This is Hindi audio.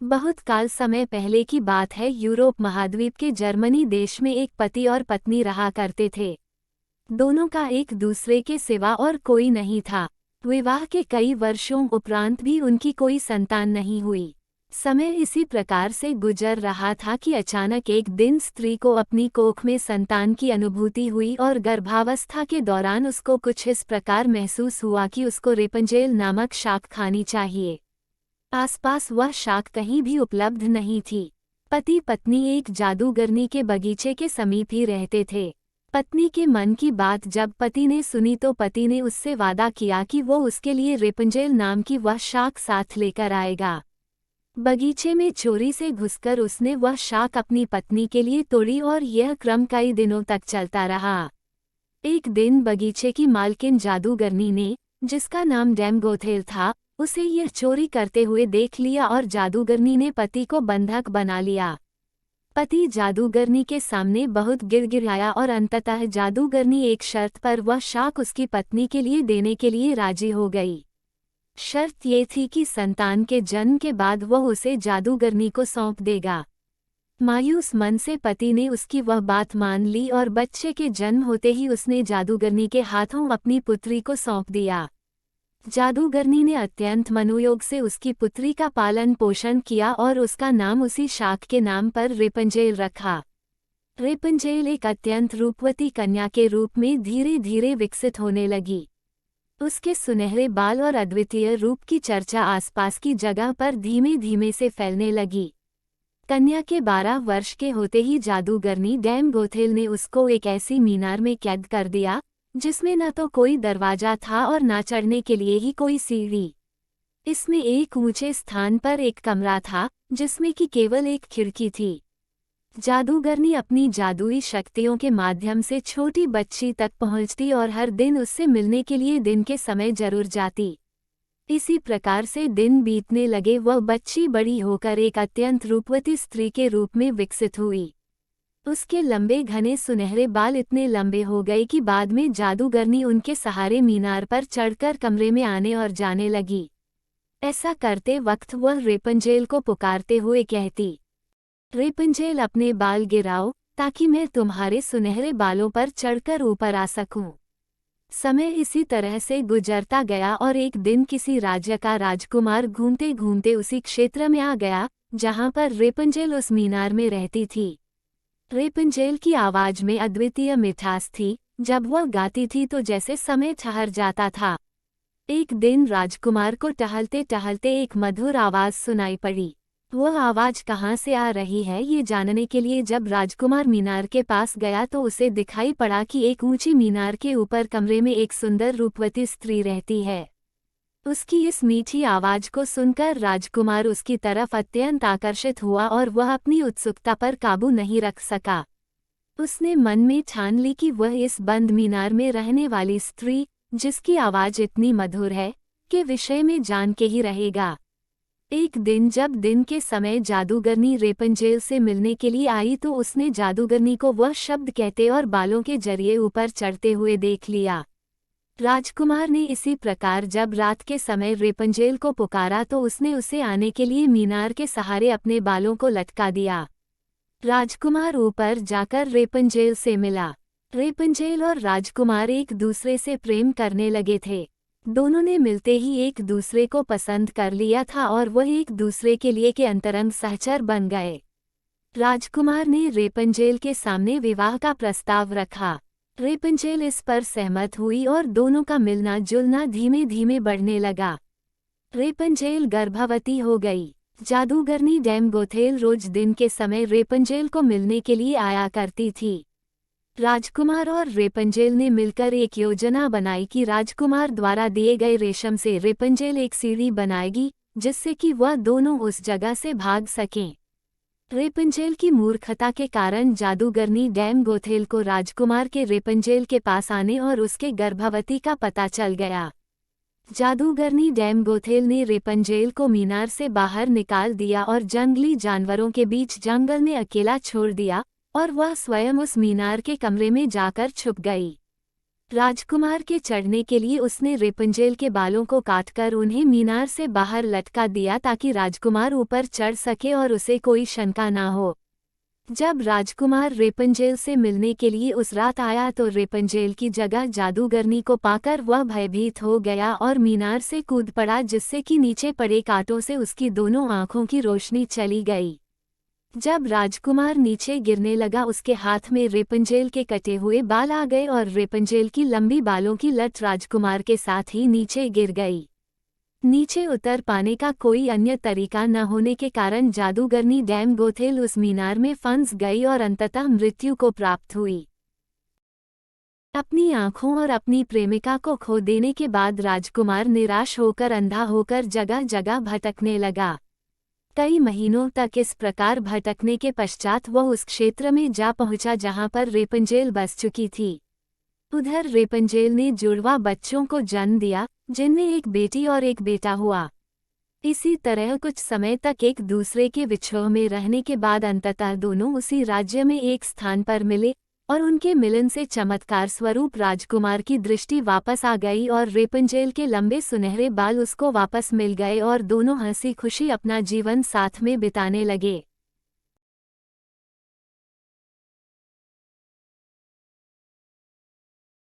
बहुत काल समय पहले की बात है। यूरोप महाद्वीप के जर्मनी देश में एक पति और पत्नी रहा करते थे। दोनों का एक दूसरे के सिवा और कोई नहीं था। विवाह के कई वर्षों उपरांत भी उनकी कोई संतान नहीं हुई। समय इसी प्रकार से गुजर रहा था कि अचानक एक दिन स्त्री को अपनी कोख में संतान की अनुभूति हुई और गर्भावस्था के दौरान उसको कुछ इस प्रकार महसूस हुआ कि उसको रेपंजेल नामक शाक खानी चाहिए। आसपास वह शाक कहीं भी उपलब्ध नहीं थी। पति पत्नी एक जादूगरनी के बगीचे के समीप ही रहते थे। पत्नी के मन की बात जब पति ने सुनी तो पति ने उससे वादा किया कि वो उसके लिए रेपंजेल नाम की वह शाक साथ लेकर आएगा। बगीचे में चोरी से घुसकर उसने वह शाक अपनी पत्नी के लिए तोड़ी और यह क्रम कई दिनों तक चलता रहा। एक दिन बगीचे की मालकिन जादूगरनी ने, जिसका नाम डैम गोथेल था, उसे यह चोरी करते हुए देख लिया और जादूगरनी ने पति को बंधक बना लिया। पति जादूगरनी के सामने बहुत गिड़गिड़ाया और अंततः जादूगरनी एक शर्त पर वह शाक उसकी पत्नी के लिए देने के लिए राजी हो गई। शर्त ये थी कि संतान के जन्म के बाद वह उसे जादूगरनी को सौंप देगा। मायूस मन से पति ने उसकी वह बात मान ली और बच्चे के जन्म होते ही उसने जादूगरनी के हाथों अपनी पुत्री को सौंप दिया। जादूगरनी ने अत्यंत मनोयोग से उसकी पुत्री का पालन पोषण किया और उसका नाम उसी शाक के नाम पर रेपंजेल रखा। रेपंजेल एक अत्यंत रूपवती कन्या के रूप में धीरे धीरे विकसित होने लगी। उसके सुनहरे बाल और अद्वितीय रूप की चर्चा आसपास की जगह पर धीमे धीमे से फैलने लगी। कन्या के 12 वर्ष के होते ही जादूगरनी डैम गोथेल ने उसको एक ऐसी मीनार में कैद कर दिया जिसमें न तो कोई दरवाजा था और न चढ़ने के लिए ही कोई सीढ़ी। इसमें एक ऊंचे स्थान पर एक कमरा था जिसमें कि केवल एक खिड़की थी। जादूगरनी अपनी जादुई शक्तियों के माध्यम से छोटी बच्ची तक पहुंचती और हर दिन उससे मिलने के लिए दिन के समय जरूर जाती। इसी प्रकार से दिन बीतने लगे। वह बच्ची बड़ी होकर एक अत्यंत रूपवती स्त्री के रूप में विकसित हुई। उसके लंबे घने सुनहरे बाल इतने लंबे हो गए कि बाद में जादूगरनी उनके सहारे मीनार पर चढ़कर कमरे में आने और जाने लगी। ऐसा करते वक्त वह रेपंजेल को पुकारते हुए कहती, रेपंजेल अपने बाल गिराओ ताकि मैं तुम्हारे सुनहरे बालों पर चढ़कर ऊपर आ सकूं। समय इसी तरह से गुजरता गया और एक दिन किसी राज्य का राजकुमार घूमते घूमते उसी क्षेत्र में आ गया जहां पर रेपंजेल उस मीनार में रहती थी। रेपंजेल की आवाज में अद्वितीय मिठास थी। जब वह गाती थी तो जैसे समय ठहर जाता था। एक दिन राजकुमार को टहलते टहलते एक मधुर आवाज सुनाई पड़ी। वह आवाज कहाँ से आ रही है ये जानने के लिए जब राजकुमार मीनार के पास गया तो उसे दिखाई पड़ा कि एक ऊंची मीनार के ऊपर कमरे में एक सुंदर रूपवती स्त्री रहती है। उसकी इस मीठी आवाज को सुनकर राजकुमार उसकी तरफ अत्यंत आकर्षित हुआ और वह अपनी उत्सुकता पर काबू नहीं रख सका। उसने मन में ठान ली कि वह इस बंद मीनार में रहने वाली स्त्री, जिसकी आवाज इतनी मधुर है, के विषय में जान के ही रहेगा। एक दिन जब दिन के समय जादूगरनी रेपंजेल से मिलने के लिए आई तो उसने जादूगरनी को वह शब्द कहते और बालों के जरिए ऊपर चढ़ते हुए देख लिया। राजकुमार ने इसी प्रकार जब रात के समय रेपंजेल को पुकारा तो उसने उसे आने के लिए मीनार के सहारे अपने बालों को लटका दिया। राजकुमार ऊपर जाकर रेपंजेल से मिला। रेपंजेल और राजकुमार एक दूसरे से प्रेम करने लगे थे। दोनों ने मिलते ही एक दूसरे को पसंद कर लिया था और वह एक दूसरे के लिए के अंतरंग सहचर बन गए। राजकुमार ने रेपंजेल के सामने विवाह का प्रस्ताव रखा। रेपंजेल इस पर सहमत हुई और दोनों का मिलना जुलना धीमे धीमे बढ़ने लगा। रेपंजेल गर्भवती हो गई। जादूगरनी डैम गोथेल रोज दिन के समय रेपंजेल को मिलने के लिए आया करती थी। राजकुमार और रेपंजेल ने मिलकर एक योजना बनाई कि राजकुमार द्वारा दिए गए रेशम से रेपंजेल एक सीढ़ी बनाएगी जिससे कि वह दोनों उस जगह से भाग सकें। रेपंजेल की मूर्खता के कारण जादूगरनी डैम गोथेल को राजकुमार के रेपंजेल के पास आने और उसके गर्भवती का पता चल गया। जादूगरनी डैम गोथेल ने रेपंजेल को मीनार से बाहर निकाल दिया और जंगली जानवरों के बीच जंगल में अकेला छोड़ दिया और वह स्वयं उस मीनार के कमरे में जाकर छुप गई। राजकुमार के चढ़ने के लिए उसने रेपंजेल के बालों को काटकर उन्हें मीनार से बाहर लटका दिया ताकि राजकुमार ऊपर चढ़ सके और उसे कोई शंका ना हो। जब राजकुमार रेपंजेल से मिलने के लिए उस रात आया तो रेपंजेल की जगह जादूगरनी को पाकर वह भयभीत हो गया और मीनार से कूद पड़ा, जिससे कि नीचे पड़े कांटों से उसकी दोनों आंखों की रोशनी चली गई। जब राजकुमार नीचे गिरने लगा उसके हाथ में रेपंजेल के कटे हुए बाल आ गए और रेपंजेल की लंबी बालों की लट राजकुमार के साथ ही नीचे गिर गई। नीचे उतर पाने का कोई अन्य तरीका न होने के कारण जादूगरनी डैम गोथेल उस मीनार में फंस गई और अंततः मृत्यु को प्राप्त हुई। अपनी आंखों और अपनी प्रेमिका को खो देने के बाद राजकुमार निराश होकर अंधा होकर जगह जगह भटकने लगा। कई महीनों तक इस प्रकार भटकने के पश्चात वह उस क्षेत्र में जा पहुंचा जहां पर रेपंजेल बस चुकी थी। उधर रेपंजेल ने जुड़वा बच्चों को जन्म दिया, जिनमें एक बेटी और एक बेटा हुआ। इसी तरह कुछ समय तक एक दूसरे के विछोह में रहने के बाद अंततः दोनों उसी राज्य में एक स्थान पर मिले और उनके मिलन से चमत्कार स्वरूप राजकुमार की दृष्टि वापस आ गई और रेपंजेल के लंबे सुनहरे बाल उसको वापस मिल गए और दोनों हंसी खुशी अपना जीवन साथ में बिताने लगे।